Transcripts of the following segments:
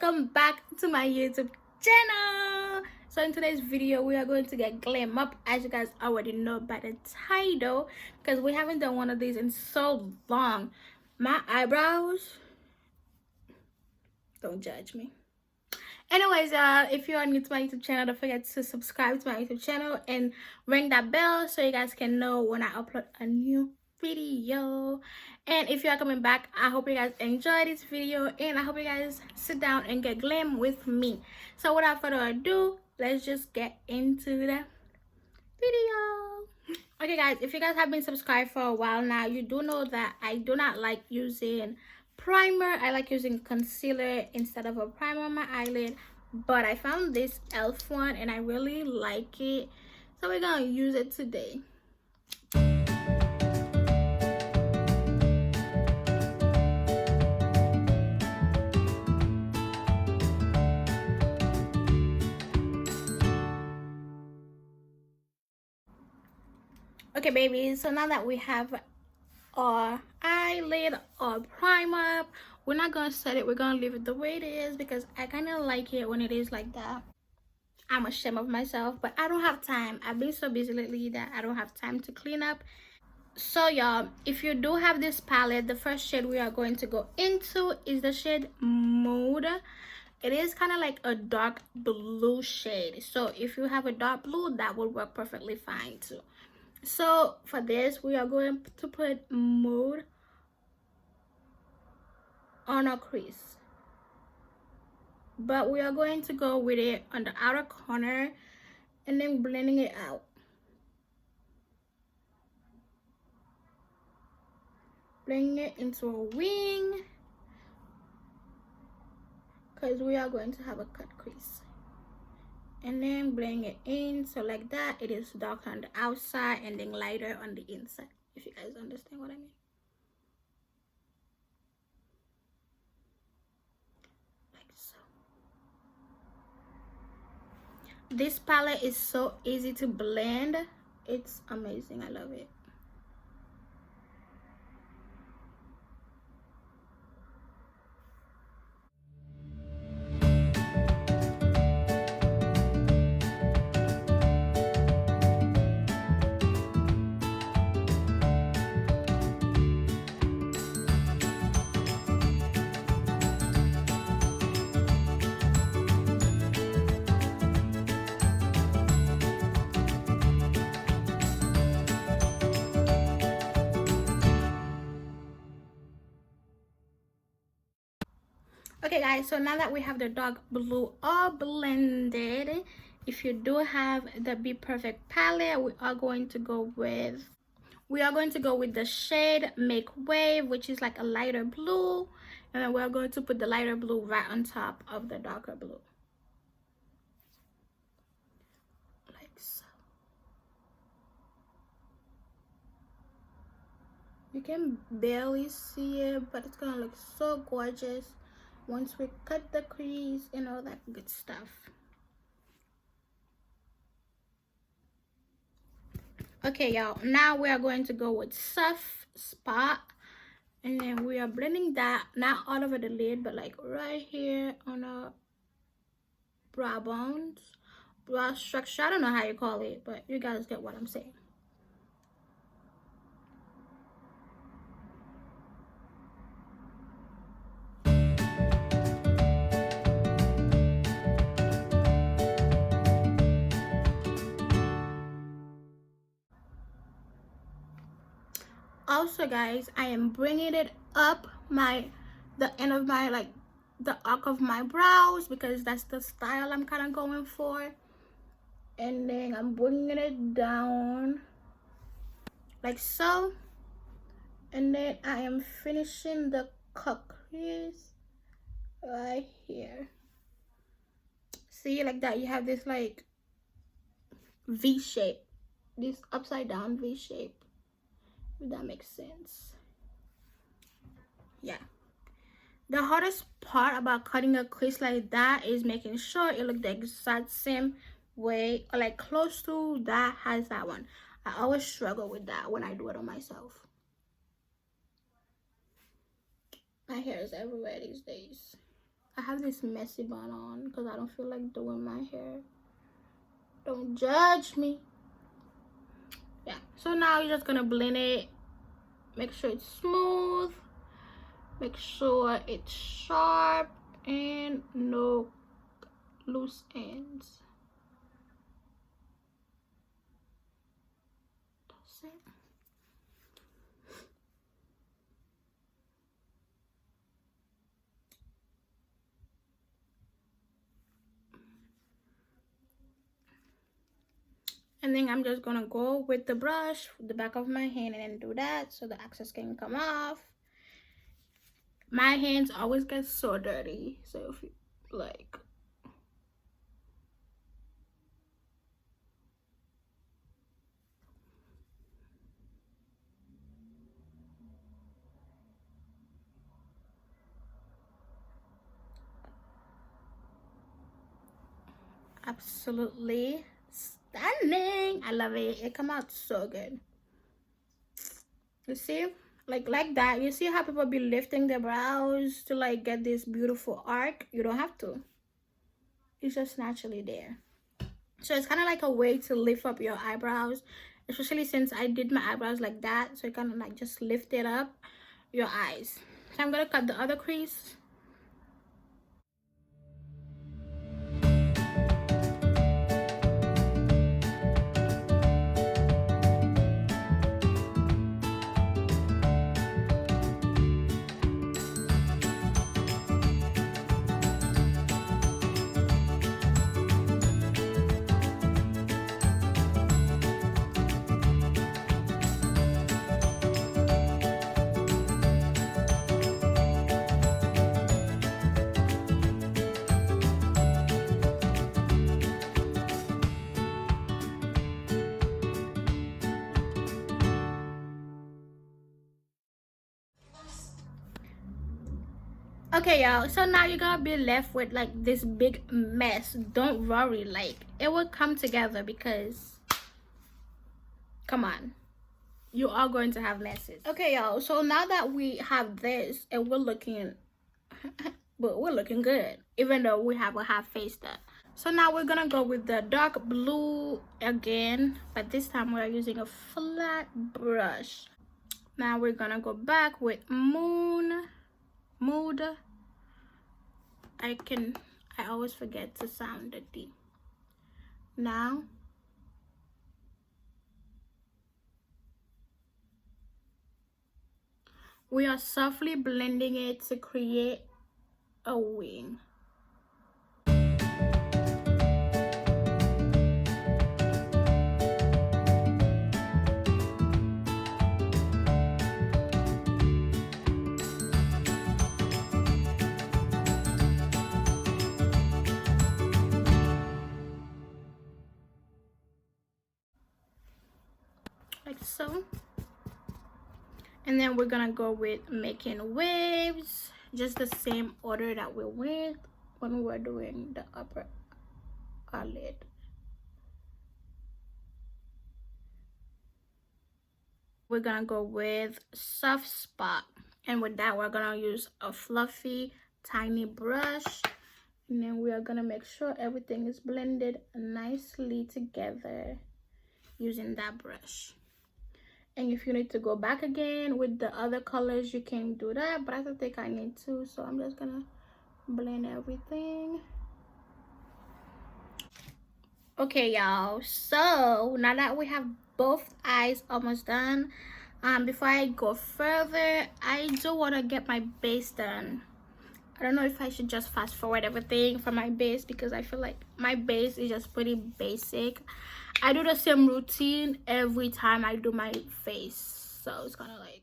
welcome back to my YouTube channel. So in today's video we are going to get glam up, as you guys already know by the title, because we haven't done one of these in so long. My eyebrows, don't judge me. Anyways, if you are new to my YouTube channel, don't forget to subscribe to my YouTube channel and ring that bell so you guys can know when I upload a new video. And if you are coming back, I hope you guys enjoy this video and I hope you guys sit down and get glam with me. So without further ado, let's just get into the video. Okay guys, if you guys have been subscribed for a while now, you do know that I do not like using primer. I like using concealer instead of a primer on my eyelid, but I found this elf one and I really like it, so we're gonna use it today. Okay babies, so now that we have our eyelid or primer, we're not gonna set it, we're gonna leave it the way it is because I kind of like it when it is like that. I'm ashamed of myself, but I don't have time. I've been so busy lately that I don't have time to clean up. So y'all, if you do have this palette, the first shade we are going to go into is the shade Mood. It is kind of like a dark blue shade, so if you have a dark blue, that would work perfectly fine too. So for this, we are going to put Mood on our crease, but we are going to go with it on the outer corner and then blending it out. Blending it into a wing because we are going to have a cut crease. And then blend it in, so like that, it is darker on the outside and then lighter on the inside, if you guys understand what I mean. Like so. This palette is so easy to blend, it's amazing, I love it. Okay guys, so now that we have the dark blue all blended, if you do have the Be Perfect palette, we are going to go with the shade Make Wave, which is like a lighter blue, and then we're going to put the lighter blue right on top of the darker blue, like so. You can barely see it, but it's gonna look so gorgeous once we cut the crease and all that good stuff. Okay y'all, now we are going to go with Soft Spot, and then we are blending that not all over the lid, but like right here on our brow bones, brow structure. I don't know how you call it, but you guys get what I'm saying. Also guys, I am bringing it up the end of my, like the arc of my brows, because that's the style I'm kind of going for, and then I'm bringing it down like so, and then I am finishing the cut crease right here. See, like that, you have this like V shape, this upside down V shape, if that makes sense. Yeah, the hardest part about cutting a crease like that is making sure it looks the exact same way, or like close to that as that one. I always struggle with that when I do it on myself. My hair is everywhere these days. I have this messy bun on because I don't feel like doing my hair. Don't judge me. Yeah, so now you're just gonna blend it. Make sure it's smooth. Make sure it's sharp and no loose ends. That's it. And then I'm just gonna go with the brush with the back of my hand and then do that so the excess can come off. My hands always get so dirty, so if you like, absolutely stunning. I love it. It come out so good. You see, like that. You see how people be lifting their brows to like get this beautiful arc? You don't have to. It's just naturally there. So it's kind of like a way to lift up your eyebrows, especially since I did my eyebrows like that, so it kind of like just lifted up your eyes. So I'm gonna cut the other crease. Okay, y'all, so now you're gonna be left with like this big mess. Don't worry, like it will come together because come on, you are going to have messes. Okay, y'all, so now that we have this and we're looking but we're looking good even though we have a half face done. So now we're gonna go with the dark blue again, but this time we're using a flat brush. Now we're gonna go back with mood. I always forget to sound the D. Now we are softly blending it to create a wing. Like so. And then we're gonna go with making waves, just the same order that we went when we were doing the upper eyelid. We're gonna go with soft spot, and with that we're gonna use a fluffy tiny brush, and then we are gonna make sure everything is blended nicely together using that brush. And if you need to go back again with the other colors, you can do that, but I don't think I need to, so I'm just gonna blend everything. Okay, y'all, so now that we have both eyes almost done, before I go further, I do want to get my base done. I don't know if I should just fast forward everything for my base because I feel like my base is just pretty basic. I do the same routine every time I do my face, so it's kind of like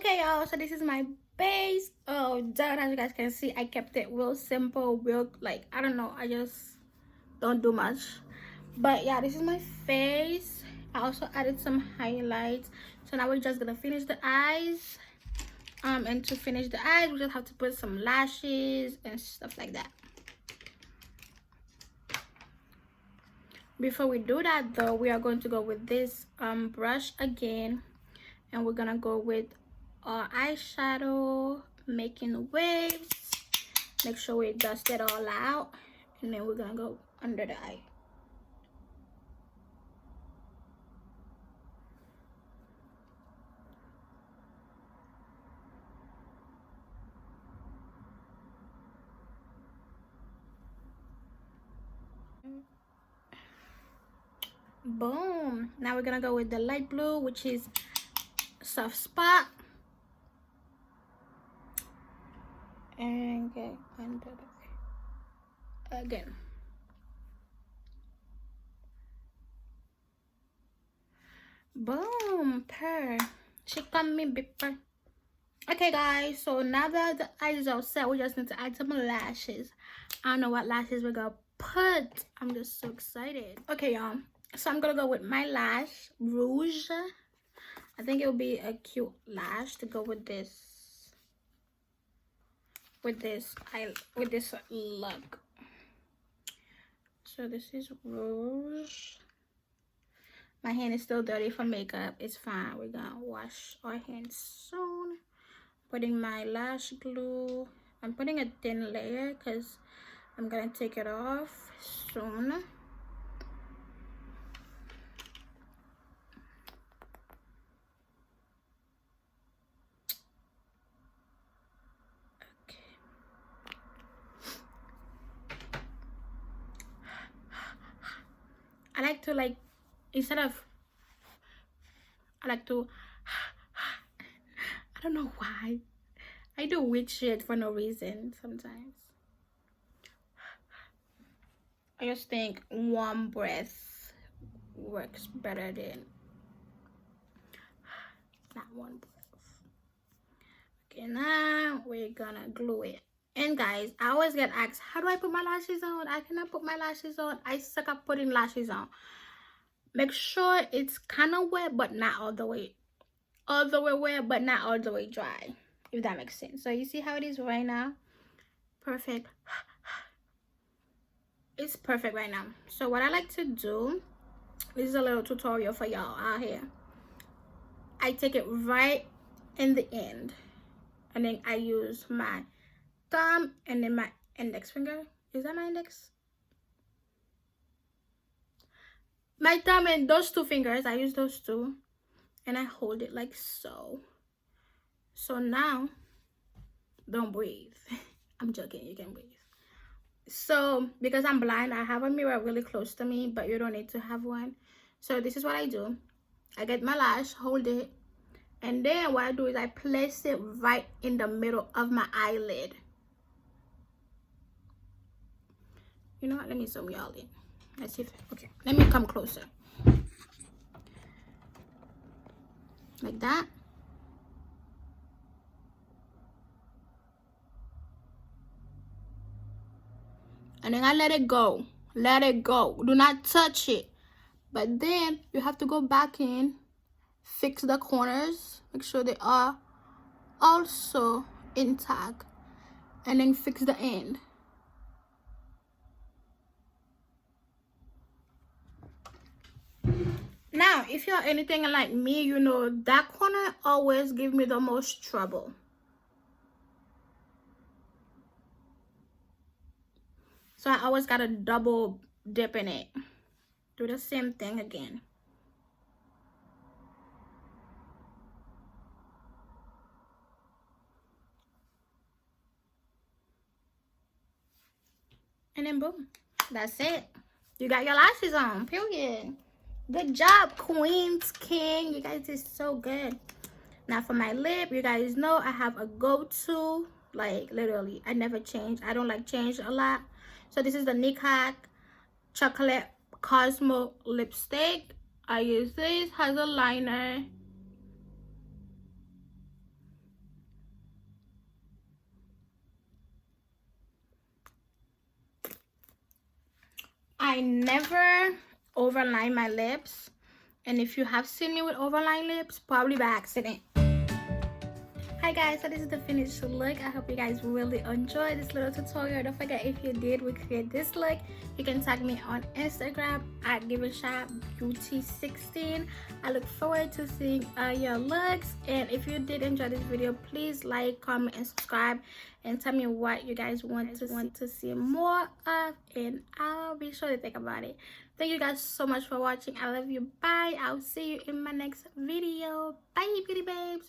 Okay, y'all, so this is my base. Oh, done. As you guys can see, I kept it real simple, real, like, I don't know, I just don't do much. But yeah, this is my face. I also added some highlights. So now we're just gonna finish the eyes. And to finish the eyes, we just have to put some lashes and stuff like that. Before we do that though, we are going to go with this brush again, and we're gonna go with our eyeshadow, making waves. Make sure we dust it all out, and then we're gonna go under the eye. Boom. Now we're gonna go with the light blue, which is soft spot, and get under the eye again. Boom. Per. She come me bipper. Okay guys, so now that the eyes are set, we just need to add some lashes. I don't know what lashes we're gonna put. I'm just so excited. Okay y'all, so I'm gonna go with my lash rouge. I think it will be a cute lash to go with this look. So this is rouge. My hand is still dirty for makeup. It's fine, we're gonna wash our hands soon. Putting my lash glue. I'm putting a thin layer because I'm gonna take it off soon. Okay. I like to, like, instead of, I like to, I don't know why. I do weird shit for no reason sometimes. I just think warm breath works better than not one breath. Okay, now we're gonna glue it. And guys, I always get asked, how do I put my lashes on? I cannot put my lashes on. I suck at putting lashes on. Make sure it's kind of wet, but not all the way wet, but not all the way dry, if that makes sense. So you see how it is right now? Perfect. It's perfect right now. So what I like to do, this is a little tutorial for y'all out here. I take it right in the end, and then I use my thumb and then my index finger. Is that my index? My thumb and those two fingers, I use those two, and I hold it like so. So now, don't breathe. I'm joking, you can breathe. So because I'm blind, I have a mirror really close to me, but you don't need to have one. So this is what I do. I get my lash, hold it, and then what I do is I place it right in the middle of my eyelid. You know what, let me zoom y'all in. Let's see if, okay, let me come closer. Like that. And then I let it go. Let it go. Do not touch it. But then you have to go back in, fix the corners, make sure they are also intact, and then fix the end. Now, if you're anything like me, you know that corner always give me the most trouble. So I always gotta double dip in it. Do the same thing again. And then boom, that's it. You got your lashes on, period. Good job, queens, king. You guys did so good. Now for my lip, you guys know I have a go-to. Like literally, I never change. I don't like change a lot. So this is the Nikak Chocolate Cosmo lipstick. I use this as a liner. I never overline my lips, and if you have seen me with overline lips, probably by accident. Hi guys, so this is the finished look. I hope you guys really enjoyed this little tutorial. Don't forget, if you did recreate this look, you can tag me on Instagram at Gyvenchabeauty16. I look forward to seeing your looks, and if you did enjoy this video, please like, comment, and subscribe, and tell me what you guys want to see more of, and I'll be sure to think about it. Thank you guys so much for watching. I love you. Bye. I'll see you in my next video. Bye, beauty babes.